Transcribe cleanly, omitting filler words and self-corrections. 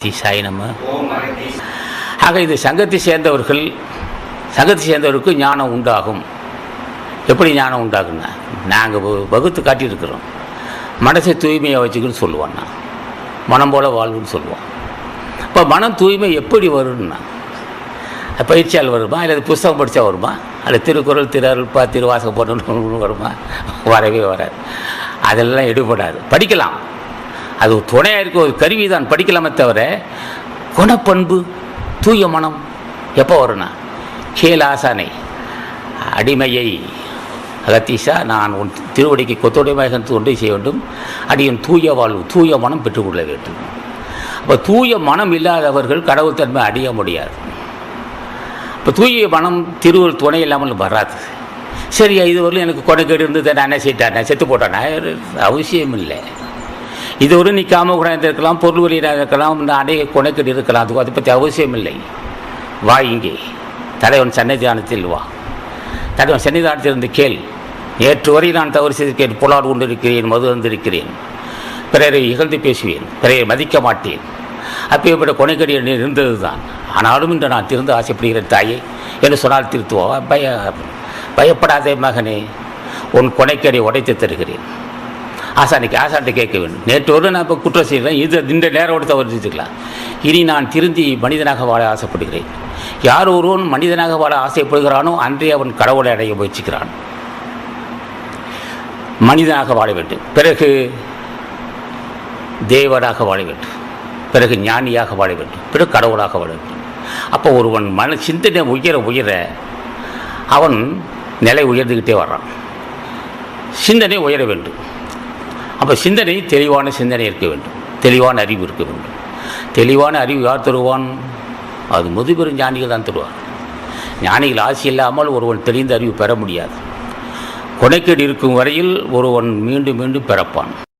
சாய் நம்ம ஆக இது சங்கத்தை சேர்ந்தவருக்கு ஞானம் உண்டாகும். எப்படி ஞானம் உண்டாகுன்னா, நாங்கள் வகுத்து காட்டியிருக்கிறோம். மனசை தூய்மையாக வச்சுக்கணும்னு சொல்லுவான்னா, மனம் போல் வாழ்வுன்னு சொல்லுவோம். இப்போ மனம் தூய்மை எப்படி வரும்னா, பயிற்சியால் வருமா, இல்லை புஸ்தகம் படித்தா வருமா, அல்லது திருக்குறள் திருஅருள்பா திருவாசகம் போடணும்னு வருமா? வரவே வராது. அதெல்லாம் எடுபடாது. படிக்கலாம், அது துணையாக இருக்க ஒரு கருவி தான், படிக்கலாமே தவிர குணப்பண்பு தூய மனம் எப்போ வரும்னா, கேலாசானை அடிமையை அகத்தீசா நான் உன் திருவடிக்கு கொத்தோடையாக தொண்டை செய்ய வேண்டும், அடியின் தூய வாழ்வு தூய மனம் பெற்றுக்கொள்ள வேண்டும். அப்போ தூய மனம் இல்லாதவர்கள் கடவுள் தன்மை அடைய முடியாது. இப்போ தூய மனம் திருவள்ளுவர் துணை இல்லாமல் வராது. சரி, இதுவரையிலும் எனக்கு கொடைக்கேடு இருந்தது, நான் என்ன செய்யிட்டானே, செத்து போட்டானே, அவசியம் இல்லை. இது ஒரு நிற்காம கூட இருக்கலாம், பொருள் வழியாக இருக்கலாம், அடைய கொடைக்கேடு இருக்கலாம், அதுக்கு அதை பற்றி அவசியம் இல்லை. வா, இங்கே தலைவன் சன்னிதானத்தில் வா, தலைவன் சன்னிதானத்தில் இருந்து கேள். நேற்று வரை நான் தவறு செய்திருக்கேன், புலாடு கொண்டிருக்கிறேன், மது வந்திருக்கிறேன், பிறரை இகழ்ந்து பேசுவேன், பிறரை மதிக்க மாட்டேன், அப்பேற்பட்ட கொனைக்கடி இருந்தது தான். ஆனாலும் இன்று நான் திருந்து ஆசைப்படுகிறேன் தாயே என்று சொன்னால் திருத்துவா. பயப்படாதே மகனே, உன் கொனைக்கடியை உடைத்து தருகிறேன். ஆசான்கிட்ட கேட்க வேண்டும். நேற்று ஒரு நான் இப்போ குற்றம் செய்கிறேன், இது இந்த நேரோடு தவறு செஞ்சுக்கலாம். இனி நான் திருந்தி மனிதனாக வாழ ஆசைப்படுகிறேன். யார் ஒருவன் மனிதனாக வாழ ஆசைப்படுகிறானோ அன்றே அவன் கடவுளை அடைய முயற்சிக்கிறான். மனிதனாக வாழ வேண்டும், பிறகு தேவராக வாழ வேண்டும், பிறகு ஞானியாக வாழ வேண்டும், பிறகு கடவுளாக வாழ வேண்டும். அப்போ ஒருவன் சிந்தனை உயர அவன் நிலை உயர்ந்துக்கிட்டே வர்றான். சிந்தனை உயர வேண்டும். அப்போ சிந்தனை தெளிவான சிந்தனை இருக்க வேண்டும், தெளிவான அறிவு இருக்க வேண்டும். தெளிவான அறிவு யார் தருவான்? அது முதுபெரும் ஞானிகள் தான் தருவார். ஞானிகள் ஆசை இல்லாமல் ஒருவன் தெளிந்த அறிவு பெற முடியாது. கொனைக்கேடு இருக்கும் வரையில் ஒருவன் மீண்டும் மீண்டும் பிறப்பான்.